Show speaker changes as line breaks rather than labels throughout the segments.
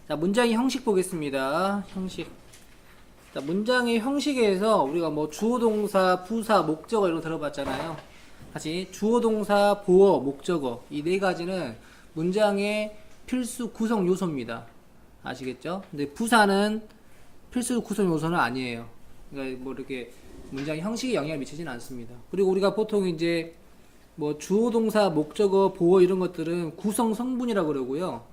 자, 문장의 형식 보겠습니다. 형식. 자, 문장의 형식에서 우리가 뭐 주어, 동사, 부사, 목적어 이런 거 들어봤잖아요. 다시 주어, 동사, 보어, 목적어 이 네 가지는 문장의 필수 구성 요소입니다. 아시겠죠? 근데 부사는 필수 구성 요소는 아니에요. 그러니까 뭐 이렇게 문장의 형식에 영향을 미치지는 않습니다. 그리고 우리가 보통 이제 뭐 주어, 동사, 목적어, 보어 이런 것들은 구성 성분이라고 그러고요.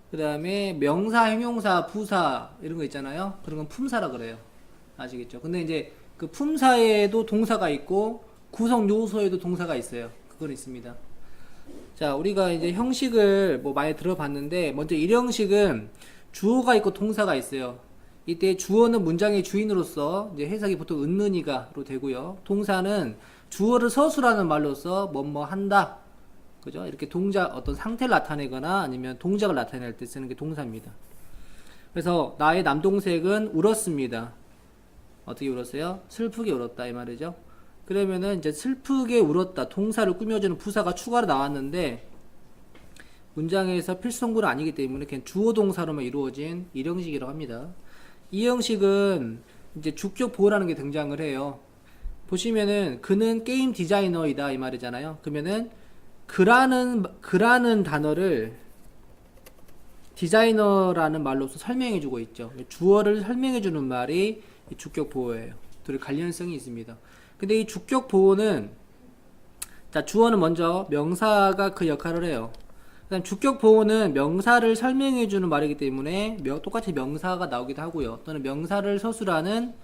그 다음에 명사, 형용사, 부사 이런 거 있잖아요. 그런 건 품사라 그래요. 아시겠죠? 근데 이제 그 품사에도 동사가 있고 구성 요소에도 동사가 있어요. 그건 있습니다. 자, 우리가 이제 형식을 뭐 많이 들어봤는데 먼저 일형식은 주어가 있고 동사가 있어요. 이때 주어는 문장의 주인으로서 이제 해석이 보통 은는이가로 되고요. 동사는 주어를 서술하는 말로서 뭐뭐 한다. 그죠? 이렇게 동작, 어떤 상태를 나타내거나 아니면 동작을 나타낼 때 쓰는 게 동사입니다. 그래서 나의 남동생은 울었습니다. 어떻게 울었어요? 슬프게 울었다 이 말이죠. 그러면은 이제 슬프게 울었다 동사를 꾸며주는 부사가 추가로 나왔는데 문장에서 필수성분은 아니기 때문에 그냥 주어 동사로만 이루어진 일형식이라고 합니다. 이 형식은 이제 주격 보호라는 게 등장을 해요. 보시면은 그는 게임 디자이너이다 이 말이잖아요. 그러면은 그라는 단어를 디자이너라는 말로서 설명해주고 있죠. 주어를 설명해주는 말이 주격 보호예요. 둘이 관련성이 있습니다. 근데 이 주격 보호는 자 주어는 먼저 명사가 그 역할을 해요. 그다음 주격 보호는 명사를 설명해주는 말이기 때문에 똑같이 명사가 나오기도 하고요. 또는 명사를 서술하는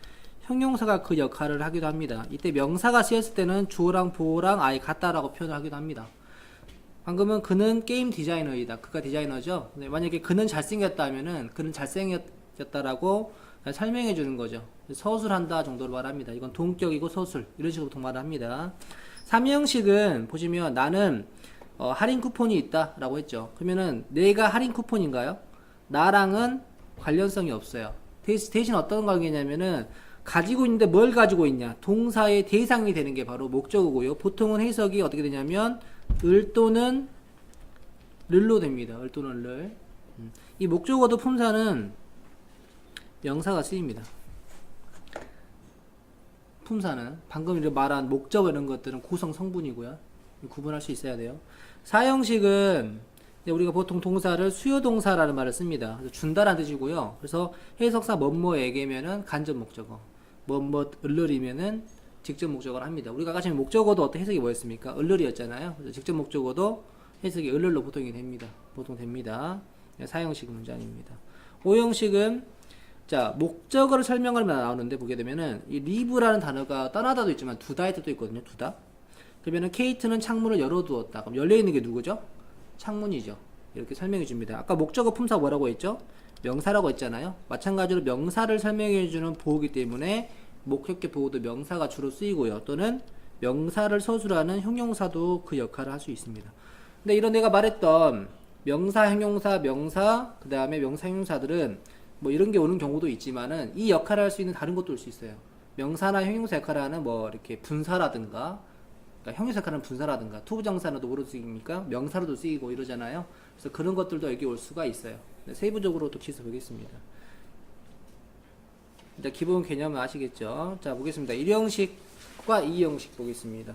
형용사가 그 역할을 하기도 합니다. 이때 명사가 쓰였을 때는 주어랑 보호랑 아예 같다라고 표현을 하기도 합니다. 방금은 그는 게임 디자이너이다. 그가 디자이너죠. 만약에 그는 잘생겼다 하면은 그는 잘생겼다라고 설명해 주는 거죠. 서술한다 정도로 말합니다. 이건 동격이고 서술 이런 식으로 보통 말을 합니다. 3형식은 보시면 나는 할인 쿠폰이 있다 라고 했죠. 그러면은 내가 할인 쿠폰인가요? 나랑은 관련성이 없어요. 대신 어떤 관계냐면은 가지고 있는데 뭘 가지고 있냐 동사의 대상이 되는 게 바로 목적어고요. 보통은 해석이 어떻게 되냐면 을 또는 를로 됩니다. 을 또는 를. 이 목적어도 품사는 명사가 쓰입니다. 품사는 방금 말한 목적어 이런 것들은 구성 성분이고요. 구분할 수 있어야 돼요. 사형식은 우리가 보통 동사를 수요동사라는 말을 씁니다. 준다라는 뜻이고요. 그래서 해석사 뭐뭐에게면은 간접 목적어, 을를이면은 직접 목적어를 합니다. 우리가 아까 전에 목적어도 어떤 해석이 뭐였습니까? 을를이었잖아요. 그래서 직접 목적어도 해석이 을를로 보통 됩니다. 사형식 문장입니다. 5형식은 자 목적어를 설명하면 나오는데 보게 되면은 이 리브라는 단어가 떠나다도 있지만 두다의 뜻도 있거든요. 두다. 그러면은 케이트는 창문을 열어두었다. 그럼 열려있는 게 누구죠? 창문이죠. 이렇게 설명해 줍니다. 아까 목적어 품사 뭐라고 했죠? 명사라고 했잖아요. 마찬가지로 명사를 설명해 주는 보호이기 때문에 목적격 보호도 명사가 주로 쓰이고요. 또는 명사를 서술하는 형용사도 그 역할을 할 수 있습니다. 근데 이런 내가 말했던 명사, 형용사, 명사, 그 다음에 명사, 형용사들은 뭐 이런 게 오는 경우도 있지만은 이 역할을 할 수 있는 다른 것도 올 수 있어요. 명사나 형용사 역할을 하는 뭐 이렇게 분사라든가 그러니까 형용사 역할은 분사라든가 투부정사는 뭐로 쓰입니까? 명사로도 쓰이고 이러잖아요. 그래서 그런 것들도 여기 올 수가 있어요. 세부적으로 또 기술 보겠습니다. 일단 기본 개념은 아시겠죠? 자 보겠습니다. 1형식과 2형식 보겠습니다.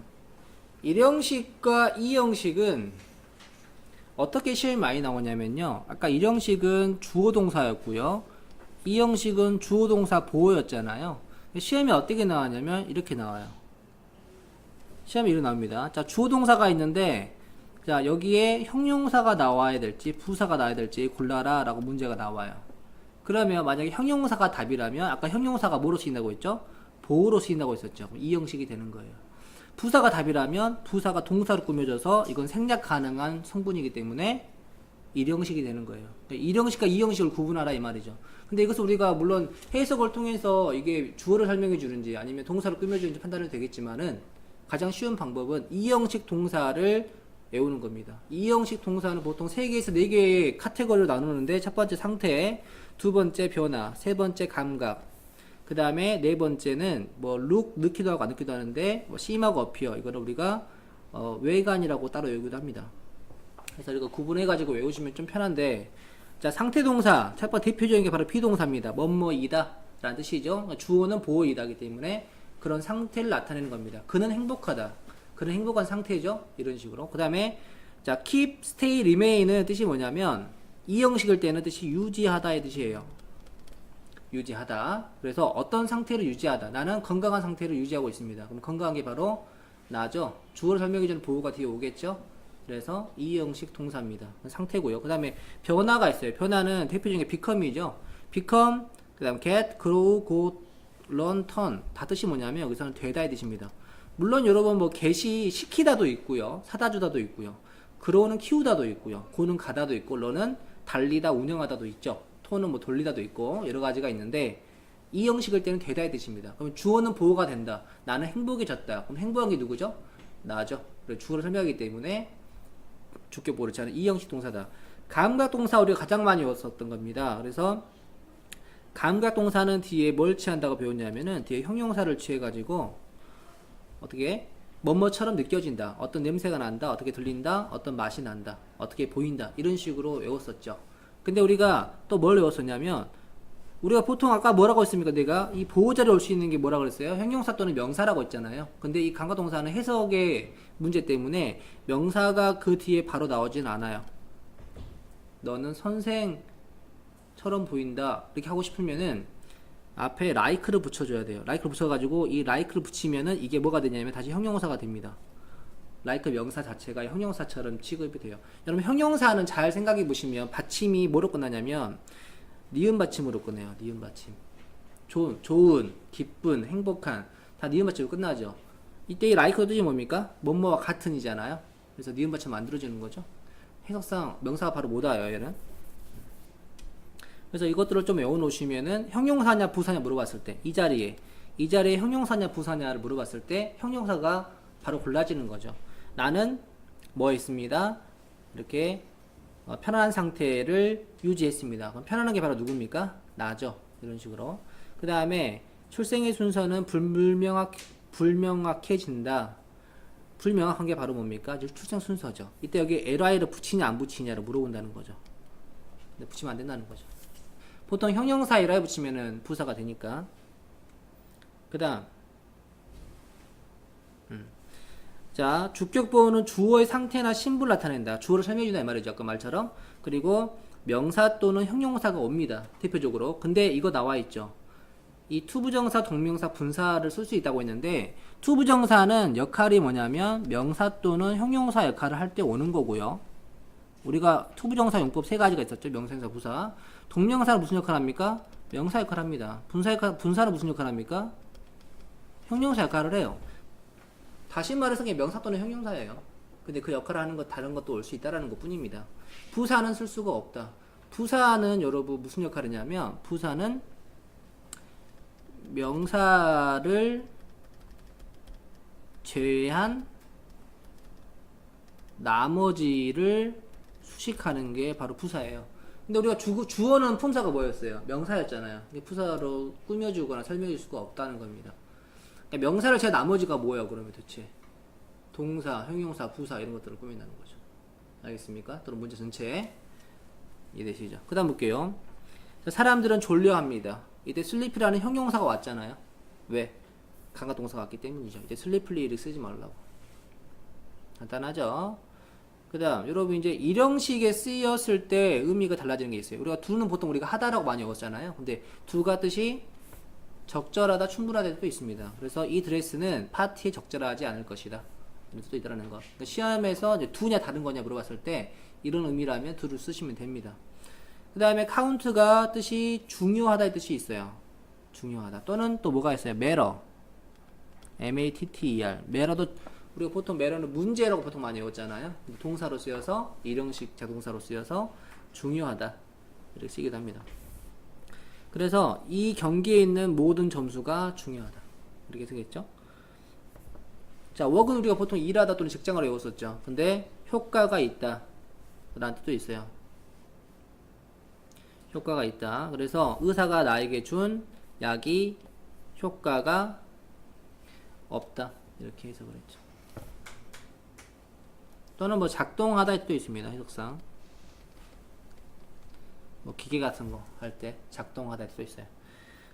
1형식과 2형식은 어떻게 시험이 많이 나오냐면요. 아까 1형식은 주어 동사였고요. 2형식은 주어 동사 보호였잖아요. 시험이 어떻게 나왔냐면 이렇게 나와요. 시험이 이렇게 나옵니다. 자 주어 동사가 있는데 자 여기에 형용사가 나와야 될지 부사가 나와야 될지 골라라 라고 문제가 나와요. 그러면 만약에 형용사가 답이라면 아까 형용사가 뭐로 쓰인다고 했죠? 보호로 쓰인다고 했었죠. 그럼 이 형식이 되는 거예요. 부사가 답이라면 부사가 동사로 꾸며져서 이건 생략 가능한 성분이기 때문에 1형식이 되는 거예요. 1형식과 2형식을 구분하라 이 말이죠. 근데 이것을 우리가 물론 해석을 통해서 이게 주어를 설명해 주는지 아니면 동사를 꾸며주는지 판단을 되겠지만은 가장 쉬운 방법은 2형식 동사를 외우는 겁니다. 2형식 동사는 보통 3개에서 4개의 카테고리로 나누는데 첫 번째 상태, 두 번째 변화, 세 번째 감각, 그 다음에 네 번째는 뭐 look, 넣기도 하고 안 넣기도 하는데 뭐 seem하고 appear 이거를 우리가 외관이라고 따로 외우기도 합니다. 그래서 이거 구분해 가지고 외우시면 좀 편한데 자, 상태 동사 첫 번째 대표적인 게 바로 비동사입니다. 뭐뭐이다 라는 뜻이죠. 그러니까 주어는 보어이다기 때문에 그런 상태를 나타내는 겁니다. 그는 행복하다. 그는 행복한 상태죠. 이런 식으로. 그 다음에 자, keep, stay, remain은 뜻이 뭐냐면 이 형식을 때는 뜻이 유지하다의 뜻이에요. 유지하다. 그래서 어떤 상태를 유지하다. 나는 건강한 상태를 유지하고 있습니다. 그럼 건강한 게 바로 나죠. 주어를 설명하기 전에 보호가 뒤에 오겠죠. 그래서 이 형식 동사입니다. 상태고요. 그 다음에 변화가 있어요. 변화는 대표적인 게 become이죠. become, 그 다음 get, grow, go, learn, turn. 다 뜻이 뭐냐면 여기서는 되다의 뜻입니다. 물론 여러분 뭐 get이 시키다도 있고요. 사다 주다도 있고요. grow는 키우다도 있고요. go는 가다도 있고, learn은 달리다, 운영하다도 있죠. turn은 뭐 돌리다도 있고 여러 가지가 있는데 이 형식일 때는 되다의 뜻입니다. 그럼 주어는 보호가 된다. 나는 행복해졌다. 그럼 행복한 게 누구죠? 나죠. 그래서 주어를 설명하기 때문에 주격 보르지 않은 이 형식 동사다. 감각동사 우리가 가장 많이 외웠었던 겁니다. 그래서 감각동사는 뒤에 뭘 취한다고 배웠냐면은 뒤에 형용사를 취해가지고 어떻게 뭐뭐처럼 느껴진다. 어떤 냄새가 난다. 어떻게 들린다. 어떤 맛이 난다. 어떻게 보인다. 이런 식으로 외웠었죠. 근데 우리가 또 뭘 외웠었냐면 우리가 보통 아까 뭐라고 했습니까? 내가 이 보호자를 올 수 있는 게 뭐라고 그랬어요? 형용사 또는 명사라고 했잖아요. 근데 이 감각동사는 해석의 문제 때문에 명사가 그 뒤에 바로 나오진 않아요. 너는 선생처럼 보인다. 이렇게 하고 싶으면은 앞에 like를 붙여줘야 돼요. like를 붙여가지고 이 like를 붙이면은 이게 뭐가 되냐면 다시 형용사가 됩니다. like 명사 자체가 형용사처럼 취급이 돼요. 여러분 형용사는 잘 생각해 보시면 받침이 뭐로 끝나냐면 니은 받침으로 끝내요. 니은 받침. 좋은, 기쁜, 행복한 다 니은 받침으로 끝나죠. 이때 이 like 뜻이 뭡니까? 뭐뭐와 같은이잖아요. 그래서 니은 받침 만들어주는 거죠. 해석상 명사가 바로 못 와요. 얘는. 그래서 이것들을 좀 외워놓으시면은 형용사냐 부사냐 물어봤을 때 이 자리에 형용사냐 부사냐를 물어봤을 때 형용사가 바로 골라지는 거죠. 나는 뭐 있습니다. 이렇게 편안한 상태를 유지했습니다. 그럼 편안한 게 바로 누굽니까? 나죠. 이런 식으로. 그 다음에 출생의 순서는 불명확해진다. 불명확한 게 바로 뭡니까? 출생 순서죠. 이때 여기 ly를 붙이냐 안 붙이냐를 물어본다는 거죠. 근데 붙이면 안 된다는 거죠. 보통 형용사 ly 붙이면은 부사가 되니까. 그 다음 자, 주격보호는 주어의 상태나 신분을 나타낸다. 주어를 설명해준다 이 말이죠. 아까 말처럼. 그리고 명사 또는 형용사가 옵니다. 대표적으로. 근데 이거 나와있죠. 이 투부정사, 동명사, 분사를 쓸 수 있다고 했는데 투부정사는 역할이 뭐냐면 명사 또는 형용사 역할을 할 때 오는 거고요. 우리가 투부정사 용법 세 가지가 있었죠. 명사, 형사, 부사. 동명사는 무슨 역할을 합니까? 명사 역할을 합니다. 분사는 무슨 역할을 합니까? 형용사 역할을 해요. 다시 말해서 그냥 명사 또는 형용사예요. 근데 그 역할을 하는 것 다른 것도 올 수 있다라는 것 뿐입니다. 부사는 쓸 수가 없다. 부사는 여러분 무슨 역할이냐면 부사는 명사를 제외한 나머지를 수식하는 게 바로 부사예요. 근데 우리가 주어는 품사가 뭐였어요? 명사였잖아요. 부사로 꾸며주거나 설명해줄 수가 없다는 겁니다. 그러니까 명사를 제외 나머지가 뭐예요? 그러면 대체 동사, 형용사, 부사 이런 것들을 꾸민다는 거죠. 알겠습니까? 또는 문제 전체 이해되시죠? 그 다음 볼게요. 사람들은 졸려합니다. 이때 sleep이라는 형용사가 왔잖아요. 왜? 감각동사가 왔기 때문이죠. 이제 sleeply를 쓰지 말라고. 간단하죠? 그 다음 여러분 이제 일형식에 쓰였을 때 의미가 달라지는 게 있어요. 우리가 두는 보통 우리가 하다라고 많이 외웠잖아요. 근데 두가 뜻이 적절하다, 충분하다 뜻도 있습니다. 그래서 이 드레스는 파티에 적절하지 않을 것이다. 이런 뜻도 있다는 거. 그러니까 시험에서 이제 두냐 다른 거냐 물어봤을 때 이런 의미라면 두를 쓰시면 됩니다. 그 다음에 카운트가 뜻이 중요하다의 뜻이 있어요. 중요하다. 또는 또 뭐가 있어요? matter. matter. matter도 우리가 보통 matter는 문제라고 보통 많이 외웠잖아요. 동사로 쓰여서 일형식 자동사로 쓰여서 중요하다. 이렇게 쓰기도 합니다. 그래서 이 경기에 있는 모든 점수가 중요하다. 이렇게 쓰겠죠? 자, work은 우리가 보통 일하다 또는 직장을 외웠었죠. 근데 효과가 있다. 라는 뜻도 있어요. 효과가 있다. 그래서 의사가 나에게 준 약이 효과가 없다. 이렇게 해석을 했죠. 또는 뭐 작동하다의 뜻도 있습니다. 해석상. 뭐 기계 같은 거 할 때 작동하다 할 수도 있어요.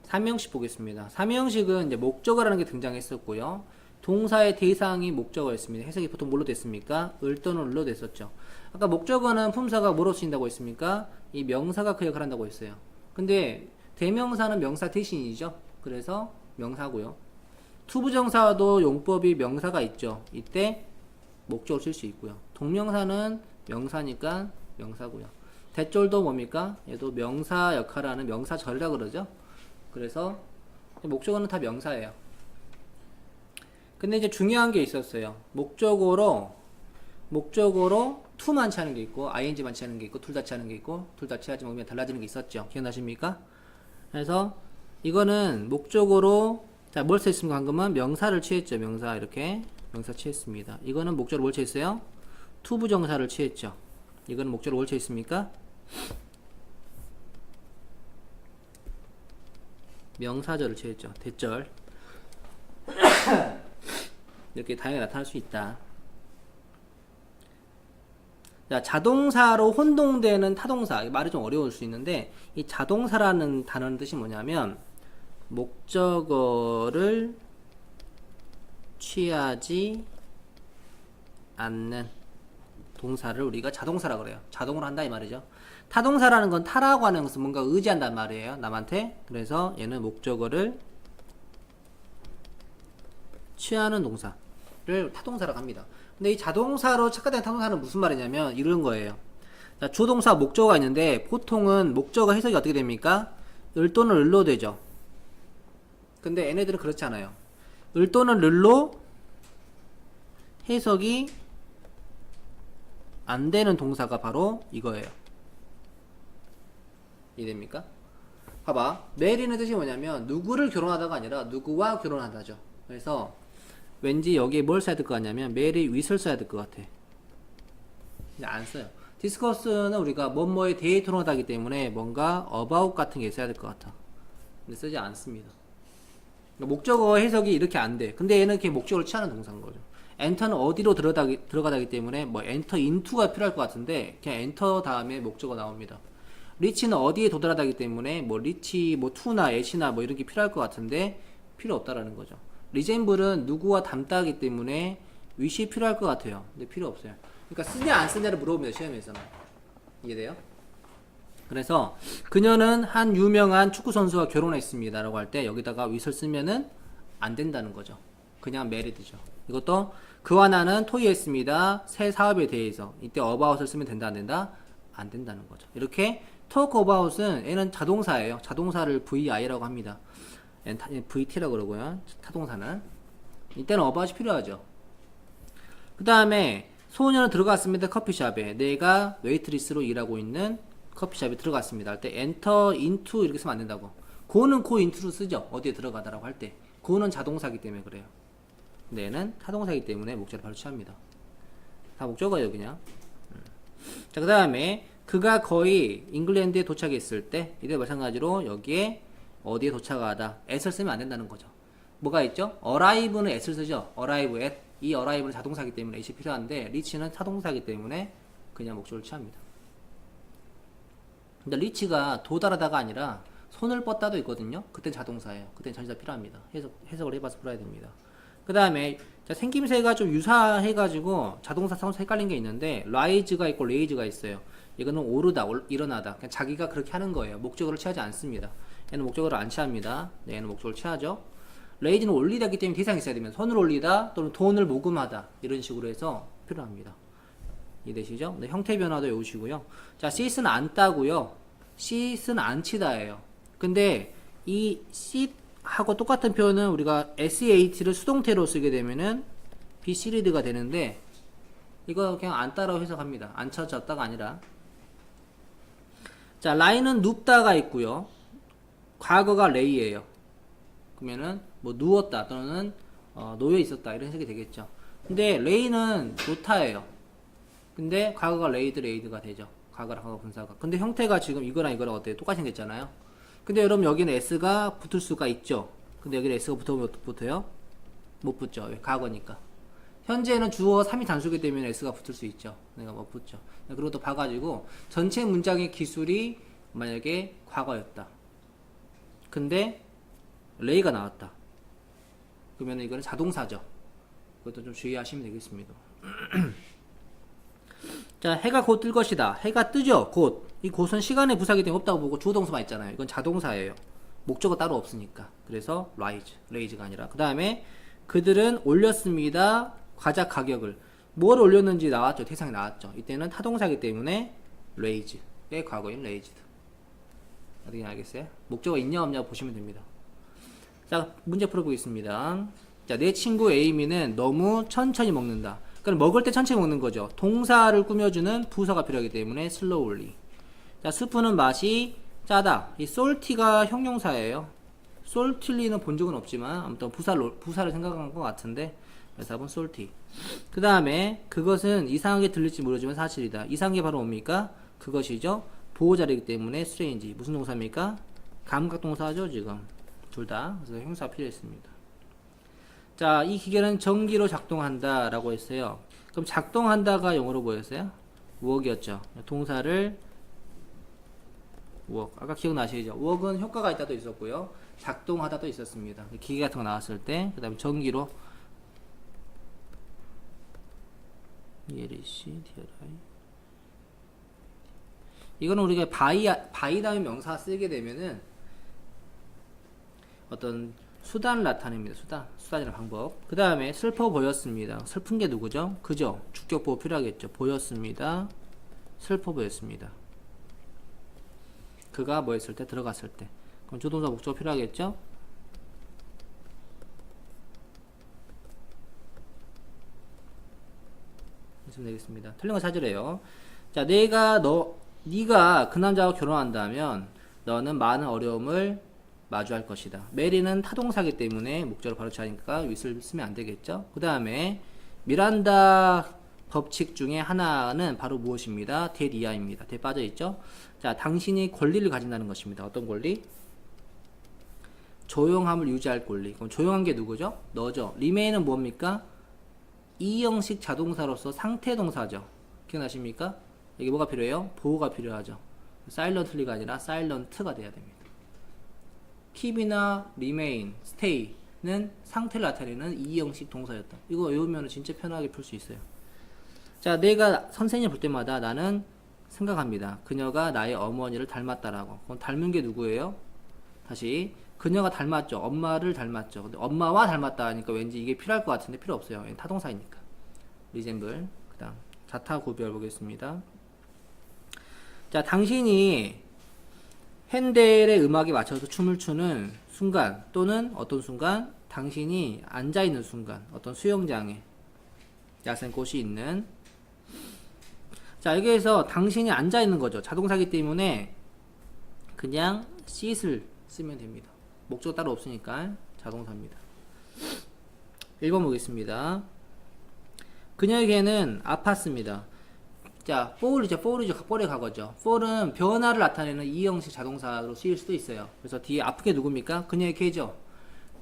삼형식 보겠습니다. 삼형식은 이제 목적어라는 게 등장했었고요. 동사의 대상이 목적어였습니다. 해석이 보통 뭘로 됐습니까? 을 또는 을로 됐었죠. 아까 목적어는 품사가 뭐로 쓰인다고 했습니까? 이 명사가 그 역할을 한다고 했어요. 근데 대명사는 명사 대신이죠. 그래서 명사고요. 투부정사도 용법이 명사가 있죠. 이때 목적을 쓸 수 있고요. 동명사는 명사니까 명사고요. 대절도 뭡니까? 얘도 명사 역할을 하는 명사절이라 그러죠. 그래서 목적어는 다 명사예요. 근데 이제 중요한 게 있었어요. 목적어로 to만 취하는 게 있고 ing만 취하는 게 있고 둘 다 취하는 게 있고 둘 다 취하지 못하면 달라지는 게 있었죠. 기억나십니까? 그래서 이거는 목적어로 자, 뭘 취했습니까? 방금은 명사를 취했죠. 명사 이렇게 명사 취했습니다. 이거는 목적어로 뭘 취했어요? 투부정사를 취했죠. 이거는 목적어로 뭘 취했습니까? 명사절을 취했죠. 대절. 이렇게 다양하게 나타날 수 있다. 자, 자동사로 혼동되는 타동사. 말이 좀 어려울 수 있는데 이 자동사라는 단어는 뜻이 뭐냐면 목적어를 취하지 않는 동사를 우리가 자동사라 그래요. 자동으로 한다 이 말이죠. 타동사라는 건 타라고 하는 것은 뭔가 의지한단 말이에요. 남한테. 그래서 얘는 목적어를 취하는 동사를 타동사라고 합니다. 근데 이 자동사로 착각된 타동사는 무슨 말이냐면 이런 거예요. 자, 주동사 목적어가 있는데 보통은 목적어 해석이 어떻게 됩니까? 을 또는 을로 되죠. 근데 얘네들은 그렇지 않아요. 을 또는 을로 해석이 안 되는 동사가 바로 이거예요. 이해됩니까? 봐봐. 메리는 뜻이 뭐냐면 누구를 결혼하다가 아니라 누구와 결혼하다죠. 그래서 왠지 여기에 뭘 써야 될 것 같냐면 메리 윗을 써야 될 것 같아. 근데 안 써요. 디스커스는 우리가 뭐뭐에 대해 토론하다기 때문에 뭔가 about 같은 게 있어야 될 것 같아. 근데 쓰지 않습니다. 그러니까 목적어 해석이 이렇게 안 돼. 근데 얘는 이렇게 목적어를 취하는 동사인 거죠. 엔터는 어디로 들어가다기 때문에 뭐 엔터 인투가 필요할 것 같은데 그냥 엔터 다음에 목적어 나옵니다. 리치는 어디에 도달하다기 때문에 뭐 리치 뭐 투나 애시나 뭐 이런 게 필요할 것 같은데 필요 없다라는 거죠. 리젠블은 누구와 닮다기 때문에 위시 필요할 것 같아요. 근데 필요 없어요. 그러니까 쓰냐 안 쓰냐를 물어봅니다. 시험에서는. 이해돼요? 그래서 그녀는 한 유명한 축구 선수와 결혼했습니다 라고 할 때 여기다가 with을 쓰면은 안 된다는 거죠. 그냥 married죠. 이것도 그와 나는 토의했습니다. 새 사업에 대해서. 이때 about을 쓰면 된다 안 된다? 안 된다는 거죠. 이렇게 talk about은 얘는 자동사예요. 자동사를 VI라고 합니다. VT라고 그러고요. 타동사는. 이때는 about이 필요하죠. 그 다음에 소녀는 들어갔습니다. 커피숍에. 내가 웨이트리스로 일하고 있는 커피숍에 들어갔습니다. 할 때 enter into 이렇게 쓰면 안 된다고. go는 go into로 쓰죠. 어디에 들어가다라고 할 때. go는 자동사기 때문에 그래요. 근데 얘는 타동사기 때문에 목적어를 바로 취합니다. 다 목적어예요 그냥. 자, 그 다음에 그가 거의 잉글랜드에 도착했을 때 이때 마찬가지로 여기에 어디에 도착하다 at을 쓰면 안 된다는 거죠. 뭐가 있죠? arrive는 at을 쓰죠. arrive at. 이 arrive는 자동사기 때문에 at이 필요한데 reach는 타동사기 때문에 그냥 목적어를 취합니다. 근데 reach가 도달하다가 아니라 손을 뻗다도 있거든요. 그땐 자동사예요. 그땐 전치사 필요합니다. 해석을 해봐서 풀어야 됩니다. 그 다음에 생김새가 좀 유사해가지고 자동사 타동사 헷갈린 게 있는데 rise가 있고 raise가 있어요. 이거는 오르다, 일어나다. 그냥 자기가 그렇게 하는 거예요. 목적어를 취하지 않습니다. 얘는 목적어를 안 취합니다. 네, 얘는 목적어를 취하죠. raise는 올리다기 때문에 대상이 있어야 되면 손을 올리다 또는 돈을 모금하다 이런 식으로 해서 필요합니다. 이해되시죠? 네, 형태 변화도 외우시고요. 자, sit은 안 따고요. sit은 안 치다예요. 근데 이 sit 하고 똑같은 표현은 우리가 SAT를 수동태로 쓰게 되면은 be seated가 되는데 이거 그냥 안 따라고 해석합니다. 안 쳐졌다가 아니라. 자, lie는 눕다가 있고요. 과거가 lay예요. 그러면은 뭐 누웠다 또는 놓여 있었다 이런 해석이 되겠죠. 근데 lay는 놓다예요. 근데 과거가 laid가 되죠. 과거랑 과거 분사가. 근데 형태가 지금 이거랑 이거랑 어때요? 똑같이 생겼잖아요. 근데 여러분 여기는 s가 붙을 수가 있죠. 근데 여기는 s가 붙어요? 못 붙죠. 왜? 과거니까. 현재는 주어 3이 단수기 때문에 s가 붙을 수 있죠. 내가 못 붙죠. 그리고 또 봐가지고 전체 문장의 기술이 만약에 과거였다. 근데 레이가 나왔다. 그러면 이거는 자동사죠. 그것도 좀 주의하시면 되겠습니다. 자, 해가 곧 뜰 것이다. 해가 뜨죠. 곧. 이 곧은 시간의 부사기 때문에 없다고 보고 주어동사만 있잖아요. 이건 자동사예요. 목적어 따로 없으니까. 그래서 rais가 아니라. 그 다음에 그들은 올렸습니다. 과자 가격을. 뭘 올렸는지 나왔죠. 대상이 나왔죠. 이때는 타동사기 때문에 raise의 과거인 raised. 어떻게 알겠어요? 목적어 있냐 없냐 보시면 됩니다. 자, 문제 풀어보겠습니다. 자, 내 친구 에이미는 너무 천천히 먹는다. 그러니까 먹을 때 천천히 먹는 거죠. 동사를 꾸며주는 부사가 필요하기 때문에 slowly. 자, 스프는 맛이 짜다. 이 salty가 형용사예요. salty는 본 적은 없지만 아무튼 부사를 생각한 것 같은데 그래서 답은 salty. 그 다음에 그것은 이상하게 들릴지 모르지만 사실이다. 이상한 게 바로 뭡니까? 그것이죠. 보호자리이기 때문에 strange. 무슨 동사입니까? 감각동사죠 지금. 둘 다. 그래서 형사 필요했습니다. 자, 이 기계는 전기로 작동한다 라고 했어요. 그럼 작동한다가 영어로 뭐였어요? work이었죠. 동사를 work. 아까 기억나시죠? work은 효과가 있다도 있었고요. 작동하다도 있었습니다. 기계 같은 거 나왔을 때. 그 다음에 전기로 이거는 우리가 by 다음에 명사 쓰게 되면은 어떤 수단을 나타냅니다. 수단이라는 방법. 그 다음에 슬퍼 보였습니다. 슬픈 게 누구죠? 그죠? 주격보호 필요하겠죠. 보였습니다. 슬퍼 보였습니다. 그가 뭐 했을 때? 들어갔을 때. 그럼 조동사 목적어 필요하겠죠? 했으면 되겠습니다. 틀린 거 찾으래요. 자, 네가 그 남자와 결혼한다면 너는 많은 어려움을 마주할 것이다. 메리는 타동사기 때문에 목적을 바로 취하니까 with를 쓰면 안 되겠죠. 그 다음에 미란다 법칙 중에 하나는 바로 무엇입니다? 대리아입니다. 대 빠져있죠. 자, 당신이 권리를 가진다는 것입니다. 어떤 권리? 조용함을 유지할 권리. 그럼 조용한 게 누구죠? 너죠. remain은 뭡니까? 이 형식 자동사로서 상태동사죠. 기억나십니까? 이게 뭐가 필요해요? 보호가 필요하죠. silently가 아니라 silent가 돼야 됩니다. keep이나 remain, stay는 상태를 나타내는 이 형식 동사였다. 이거 외우면 진짜 편하게 풀 수 있어요. 자, 내가 선생님 볼 때마다 나는 생각합니다. 그녀가 나의 어머니를 닮았다라고. 그럼 닮은 게 누구예요? 다시 그녀가 닮았죠. 엄마를 닮았죠. 근데 엄마와 닮았다 하니까 왠지 이게 필요할 것 같은데 필요 없어요. 타동사이니까. resemble. 그 다음 자타 구별 보겠습니다. 자, 당신이 핸델의 음악에 맞춰서 춤을 추는 순간 또는 어떤 순간 당신이 앉아있는 순간 어떤 수영장에 야생꽃이 있는 자, 여기에서 당신이 앉아있는 거죠. 자동사기 때문에 그냥 sit을 쓰면 됩니다. 목적 따로 없으니까 자동사입니다. 1번 보겠습니다. 그녀에게는 아팠습니다. 자, fall의 과거죠. fall은 변화를 나타내는 이 형식 자동사로 쓰일 수도 있어요. 그래서 뒤에 아프게 누굽니까? 그녀의 개죠.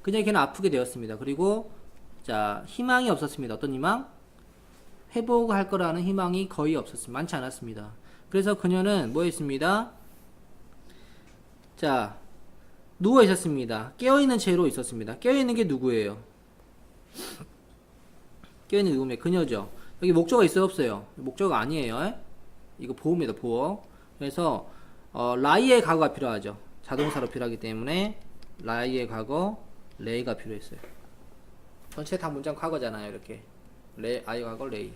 그녀의 개는 아프게 되었습니다. 그리고 자, 희망이 없었습니다. 어떤 희망? 회복할 거라는 희망이 거의 없었습니다. 많지 않았습니다. 그래서 그녀는 뭐 했습니다? 자, 누워 있었습니다. 깨어있는 채로 있었습니다. 깨어있는 게 누구예요? 깨어있는 누구입니까? 그녀죠. 여기 목적어가 있어요? 없어요? 목적어가 아니에요. 이거 보호입니다. 보호. 그래서 라이의 과거가 필요하죠. 자동사로 필요하기 때문에 라이의 과거 레이가 필요했어요. 전체 다 문장 과거잖아요. 이렇게 아이 과거 레이.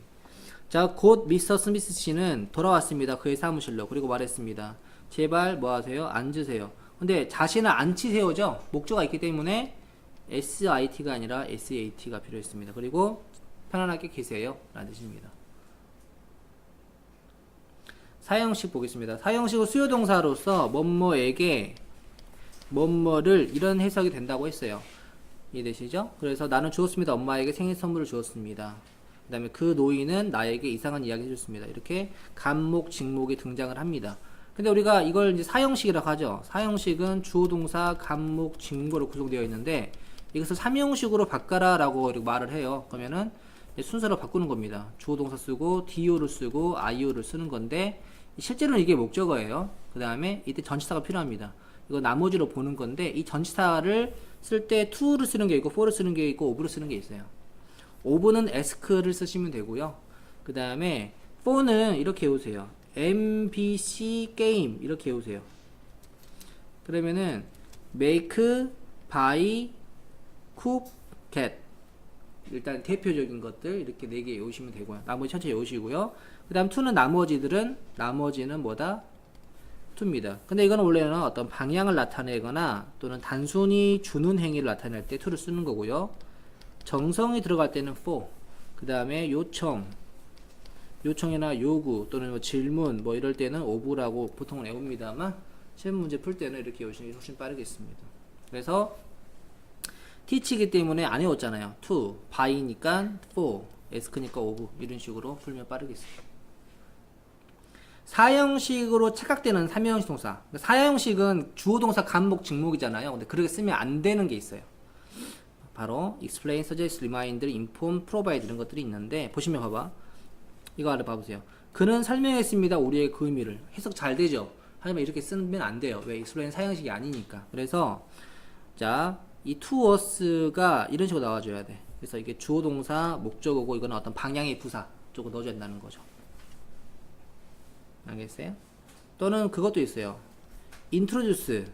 자, 곧 미스터 스미스 씨는 돌아왔습니다. 그의 사무실로. 그리고 말했습니다. 제발 뭐 하세요? 앉으세요. 근데 자신을 앉히세요죠. 목적어가 있기 때문에 SIT가 아니라 SAT가 필요했습니다. 그리고 편안하게 계세요 라는 뜻입니다. 사형식 보겠습니다. 사형식은 수요동사로서 뭐뭐에게 뭐뭐를 이런 해석이 된다고 했어요. 이해되시죠? 그래서 나는 주었습니다. 엄마에게 생일 선물을 주었습니다. 그 다음에 그 노인은 나에게 이상한 이야기 해줬습니다. 이렇게 간목, 직목이 등장을 합니다. 근데 우리가 이걸 이제 사형식이라고 하죠. 사형식은 주어동사, 간목, 직목으로 구성되어 있는데 이것을 삼형식으로 바꿔라 라고 말을 해요. 그러면은 순서로 바꾸는 겁니다. 주어동사 쓰고 do를 쓰고 io를 쓰는 건데 실제로는 이게 목적어예요. 그 다음에 이때 전치사가 필요합니다. 이거 나머지로 보는 건데 이 전치사를 쓸 때 to를 쓰는 게 있고 for를 쓰는 게 있고 of를 쓰는 게 있어요. of는 ask를 쓰시면 되고요. 그 다음에 for는 이렇게 외우세요. MBC 게임 이렇게 외우세요. 그러면은 make, buy, cook, get 일단 대표적인 것들 이렇게 4개 외우시면 되고요. 나머지 천천히 외우시고요. 그 다음 to는 나머지는 뭐다? to입니다. 근데 이거는 원래는 어떤 방향을 나타내거나 또는 단순히 주는 행위를 나타낼 때 to를 쓰는 거고요. 정성이 들어갈 때는 for, 그 다음에 요청이나 요구 또는 뭐 질문 뭐 이럴 때는 of라고 보통 외웁니다만 시험 문제 풀 때는 이렇게 외우시는 게 훨씬 빠르겠습니다. 그래서 teach이기 때문에 안 외웠잖아요. to, buy니까 for, ask니까 of 이런 식으로 풀면 빠르겠습니다. 사형식으로 착각되는 3형식 동사. 사형식은 주어 동사 간목 직목이잖아요. 근데 그렇게 쓰면 안 되는 게 있어요. 바로 explain, suggest, remind, inform, provide 이런 것들이 있는데 보시면 봐봐. 이거 알아봐보세요. 그는 설명했습니다. 우리의 그 의미를. 해석 잘 되죠? 하지만 이렇게 쓰면 안 돼요. 왜? explain 사형식이 아니니까. 그래서 자, 이 to us가 이런 식으로 나와줘야 돼. 그래서 이게 주어 동사 목적어고 이거는 어떤 방향의 부사 쪽으로 넣어줘야 된다는 거죠. 알겠어요? 또는 그것도 있어요. introduce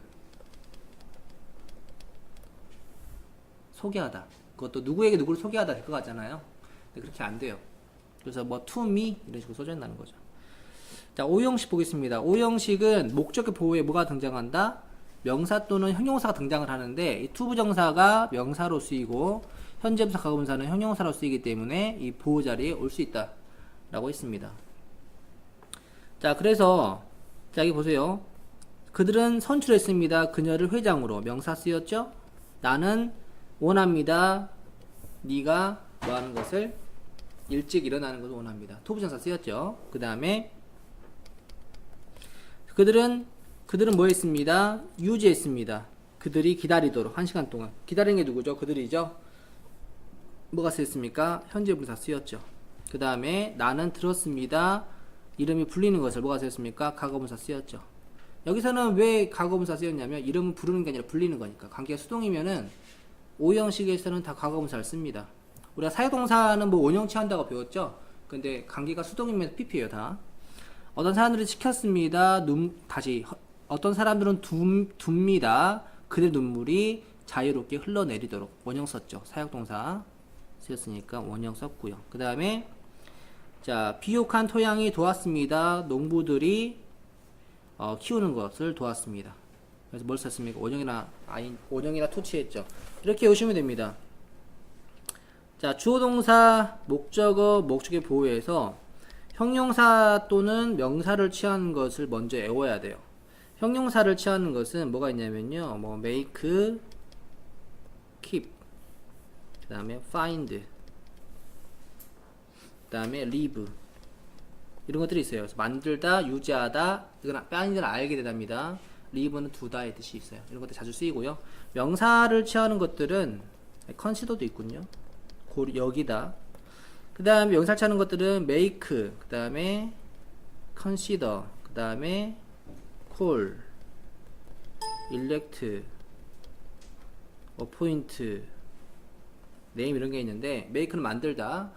소개하다. 그것도 누구에게 누구를 소개하다 될 것 같잖아요. 근데 그렇게 안 돼요. 그래서 뭐 to me 이런 식으로 써줘야 된다는 거죠. 자, 5형식 보겠습니다. 5형식은 목적의 보호에 뭐가 등장한다? 명사 또는 형용사가 등장을 하는데 이 to 부정사가 명사로 쓰이고 현재부사 과거분사는 형용사로 쓰이기 때문에 이 보호 자리에 올 수 있다 라고 했습니다. 자, 그래서 자, 여기 보세요. 그들은 선출했습니다. 그녀를 회장으로. 명사 쓰였죠? 나는 원합니다. 네가 뭐 하는 것을 일찍 일어나는 것을 원합니다. 토부정사 쓰였죠? 그 다음에 그들은 뭐 했습니다? 유지했습니다. 그들이 기다리도록 1시간 동안. 기다리는 게 누구죠? 그들이죠? 뭐가 쓰였습니까? 현재 분사 쓰였죠. 그 다음에 나는 들었습니다. 이름이 불리는 것을 뭐가 쓰였습니까? 과거분사 쓰였죠. 여기서는 왜 과거분사 쓰였냐면 이름은 부르는 게 아니라 불리는 거니까. 관계가 수동이면은 5형식에서는 다 과거분사를 씁니다. 우리가 사역동사는 뭐 원형 취한다고 배웠죠? 근데 관계가 수동이면 PP예요 다. 어떤 사람들이 시켰습니다. 어떤 사람들은 둡니다. 그들 눈물이 자유롭게 흘러내리도록 원형 썼죠. 사역동사 쓰였으니까 원형 썼고요. 그 다음에 자, 비옥한 토양이 도왔습니다. 농부들이 키우는 것을 도왔습니다. 그래서 뭘 썼습니까? 원형이나 토치했죠. 이렇게 외우시면 됩니다. 자, 주어 동사 목적어 목적의 보호에서 형용사 또는 명사를 취하는 것을 먼저 외워야 돼요. 형용사를 취하는 것은 뭐가 있냐면요. 뭐 make, keep, 그 다음에 find, 그 다음에 live 이런 것들이 있어요. 그래서 만들다, 유지하다, 이건 뼈아니들 알게 되답니다. live는 두다의 뜻이 있어요. 이런 것들 자주 쓰이고요. 명사를 취하는 것들은 consider도 있군요. 여기다. 그 다음에 명사를 취하는 것들은 make, 그 다음에 consider, 그 다음에 call, elect, appoint, name 이런 게 있는데 make는 만들다,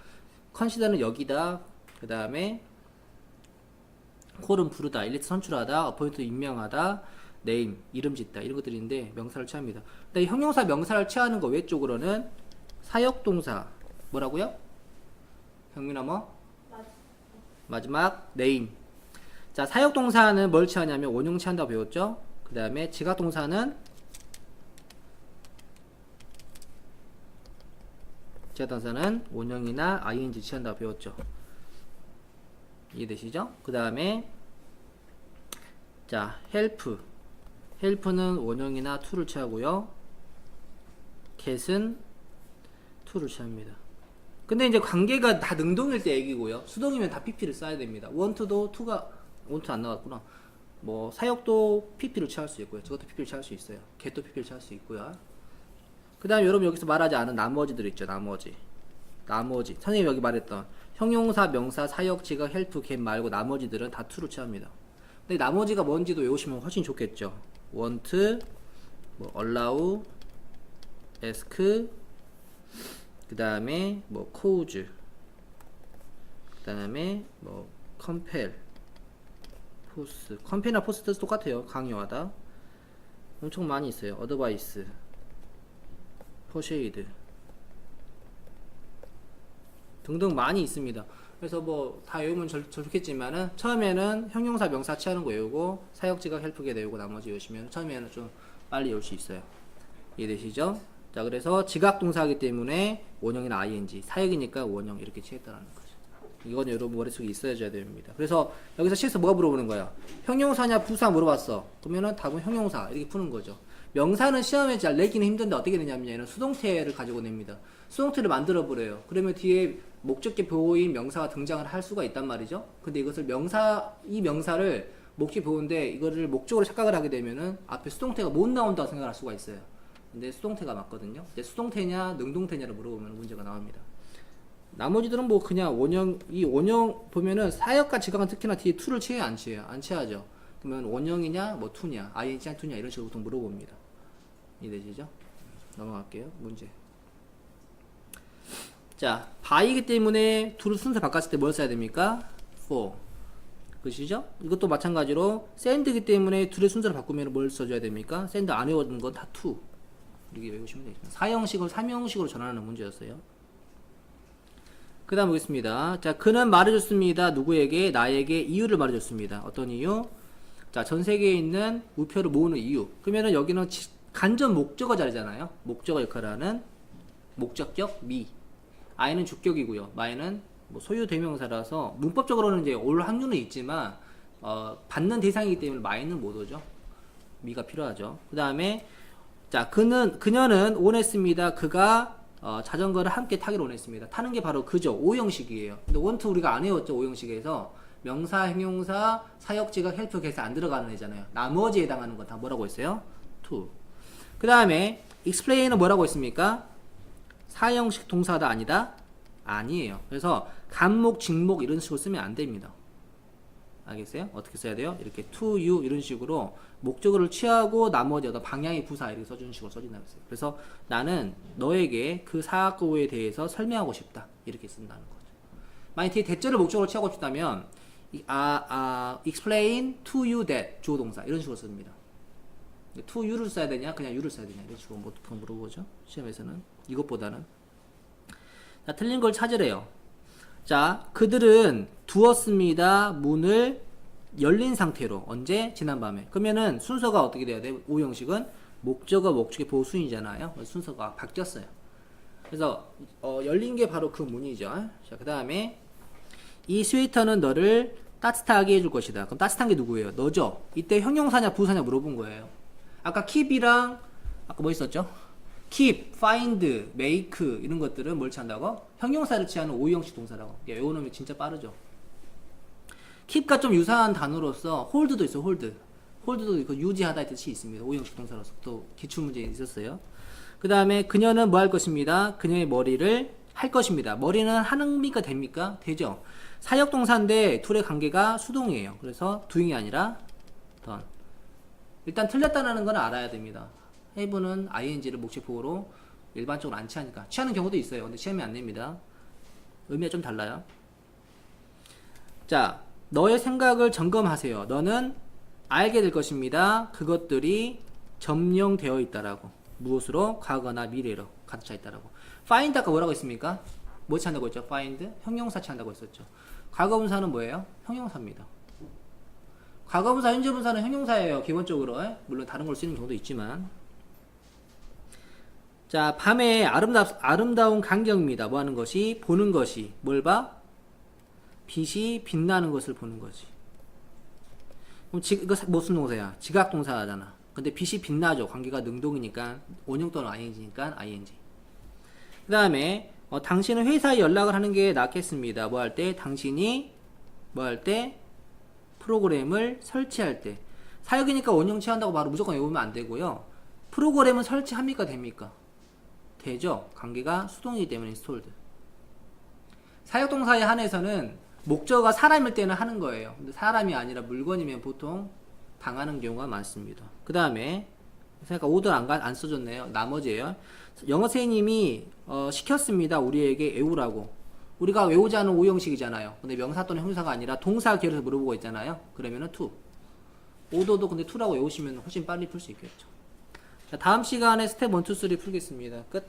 consider는 여기다, 그 다음에 call은 부르다, elect 선출하다, appoint 임명하다, name 이름 짓다 이런 것들인데 명사를 취합니다. 근데 형용사 명사를 취하는 거 외쪽으로는 사역동사 뭐라고요? 형민아 뭐? 마지막 name. 자, 사역동사는 뭘 취하냐면 원형 취한다고 배웠죠? 그 다음에 지각동사는 원형이나 ing 취한다고 배웠죠. 이해되시죠? 그 다음에 자, help는 원형이나 to를 취하고요. get은 to를 취합니다. 근데 이제 관계가 다 능동일 때 얘기고요. 수동이면 다 pp를 써야 됩니다. want도 want 안 나왔구나. 뭐 사역도 pp를 취할 수 있고요. 저것도 pp를 취할 수 있어요. get도 pp를 취할 수 있고요. 그 다음에 여러분 여기서 말하지 않은 나머지들 있죠. 나머지. 나머지 선생님이 여기 말했던 형용사, 명사, 사역, 지각, 헬프, get 말고 나머지들은 다 to로 취합니다. 근데 나머지가 뭔지도 외우시면 훨씬 좋겠죠. want, 뭐 allow, ask, 그 다음에 뭐 cause, 그 다음에 뭐 compel, force. compel이나 force 뜻 똑같아요. 강요하다. 엄청 많이 있어요. advice, persuade 등등 많이 있습니다. 그래서 뭐 다 외우면 좋겠지만은 처음에는 형용사 명사 취하는 거 외우고 사역 지각 헬프게 외우고 나머지 외우시면 처음에는 좀 빨리 외울 수 있어요. 이해되시죠? 자, 그래서 지각 동사이기 때문에 원형이나 ing, 사역이니까 원형 이렇게 취했다는 거죠. 이건 여러분 머릿속에 있어야 됩니다. 그래서 여기서 실수 뭐가 물어보는 거야? 형용사냐 부사 물어봤어. 그러면은 답은 형용사 이렇게 푸는 거죠. 명사는 시험에 잘 내기는 힘든데 어떻게 되냐면 얘는 수동태를 가지고 냅니다. 수동태를 만들어 버려요. 그러면 뒤에 목적격 보호인 명사가 등장을 할 수가 있단 말이죠. 근데 이것을 이 명사를 목적 보호인데 이거를 목적으로 착각을 하게 되면은 앞에 수동태가 못 나온다고 생각할 수가 있어요. 근데 수동태가 맞거든요. 근데 수동태냐 능동태냐를 물어보면 문제가 나옵니다. 나머지들은 뭐 그냥 원형, 이 원형 보면은 사역과 지각은 특히나 뒤에 to를 취해요, 안 취해요? 안 취하죠. 그러면 원형이냐 뭐 to냐 ing냐 to냐 이런 식으로 보통 물어봅니다. 이해되시죠? 넘어갈게요. 문제. 자, by이기 때문에 to를 순서 바꿨을 때 뭘 써야 됩니까? for. 그러시죠? 이것도 마찬가지로 send이기 때문에 to의 순서를 바꾸면 뭘 써줘야 됩니까? send 안 외워둔 건 다 to. 이렇게 외우시면 되겠습니다. 사형식을 3형식으로 전환하는 문제였어요. 그 다음 보겠습니다. 자, 그는 말해줬습니다. 누구에게? 나에게 이유를 말해줬습니다. 어떤 이유? 자, 전 세계에 있는 우표를 모으는 이유. 그러면은 여기는 간접 목적어 자리잖아요. 목적어 역할을 하는 목적격 미. I는 주격이고요. my는 뭐 소유 대명사라서 문법적으로는 이제 올 확률은 있지만 받는 대상이기 때문에 my는 못 오죠. 미가 필요하죠. 그 다음에 자, 그녀는 원했습니다. 그가 자전거를 함께 타기로 원했습니다. 타는 게 바로 그죠. 5형식이에요. 근데 want 우리가 안 외웠죠. 5형식에서 명사, 형용사, 사역, 지각, 헬프, get 안 들어가는 애잖아요. 나머지에 해당하는 건 다 뭐라고 했어요? to. 그 다음에 explain은 뭐라고 했습니까? 사형식 동사다 아니다? 아니에요. 그래서 간목, 직목 이런 식으로 쓰면 안 됩니다. 알겠어요? 어떻게 써야 돼요? 이렇게 to you 이런 식으로 목적어를 취하고 나머지 어떤 방향의 부사 이렇게 써주는 식으로 써진다고 했어요. 그래서 나는 너에게 그 사고에 대해서 설명하고 싶다. 이렇게 쓴다는 거죠. 만약 뒤에 대절을 목적으로 취하고 싶다면 explain to you that 주어 동사 이런 식으로 씁니다. to you를 써야 되냐 그냥 you를 써야 되냐 이런 식으로 보통 물어보죠. 시험에서는 이것보다는 자, 틀린 걸 찾으래요. 자, 그들은 두었습니다. 문을 열린 상태로. 언제? 지난밤에. 그러면은 순서가 어떻게 돼야 돼? 5형식은 목적어, 목적의 보수인이잖아요. 순서가 바뀌었어요. 그래서 열린 게 바로 그 문이죠. 자, 그 다음에 이 스웨이터는 너를 따뜻하게 해줄 것이다. 그럼 따뜻한 게 누구예요? 너죠. 이때 형용사냐 부사냐 물어본 거예요. 아까 keep이랑 아까 뭐 있었죠? keep, find, make 이런 것들은 뭘 취한다고? 형용사를 취하는 5형식 동사라고. 외우는 게 진짜 빠르죠. keep과 좀 유사한 단어로서 hold도 있어. hold도 그 유지하다의 뜻이 있습니다. 5형식 동사로서 또 기출문제에 있었어요. 그 다음에 그녀는 뭐 할 것입니다. 그녀의 머리를 할 것입니다. 머리는 하는니까 됩니까? 되죠. 사역동사인데 둘의 관계가 수동이에요. 그래서 doing이 아니라 done. 일단 틀렸다는 건 알아야 됩니다. have는 ing를 목적보호로 일반적으로 안 취하니까. 취하는 경우도 있어요. 근데 시험에 안 냅니다. 의미가 좀 달라요. 자, 너의 생각을 점검하세요. 너는 알게 될 것입니다. 그것들이 점령되어 있다라고. 무엇으로? 과거나 미래로 가득 차 있다라고. find 아까 뭐라고 했습니까? 뭐 취한다고 했죠? find? 형용사 취한다고 했었죠. 과거분사는 뭐예요? 형용사입니다. 과거분사, 현재분사는 형용사예요. 기본적으로. 물론 다른 걸 쓰는 경우도 있지만. 자, 밤에 아름다운 광경입니다. 뭐 하는 것이? 보는 것이. 뭘 봐? 빛이 빛나는 것을 보는 거지. 그럼 이거 무슨 동사야? 지각 동사잖아. 근데 빛이 빛나죠. 관계가 능동이니까 원형 또는 ing니까 ing. 그 다음에 당신은 회사에 연락을 하는 게 낫겠습니다. 뭐 할 때? 당신이 뭐 할 때? 프로그램을 설치할 때. 사역이니까 원형 취한다고 바로 무조건 외우면 안 되고요. 프로그램은 설치합니까? 됩니까? 되죠. 관계가 수동이기 때문에 installed. 사역동사에 한해서는 목적어가 사람일 때는 하는 거예요. 근데 사람이 아니라 물건이면 보통 당하는 경우가 많습니다. 그 다음에 그러니까 오더 안 써줬네요. 나머지예요. 영어 선생님이 시켰습니다. 우리에게 외우라고. 우리가 외우지 않은 오형식이잖아요. 근데 명사 또는 형사가 아니라 동사 계열에서 물어보고 있잖아요. 그러면은 to. 오더도 근데 to라고 외우시면 훨씬 빨리 풀 수 있겠죠. 자, 다음 시간에 스텝 1, 2, 3 풀겠습니다. 끝.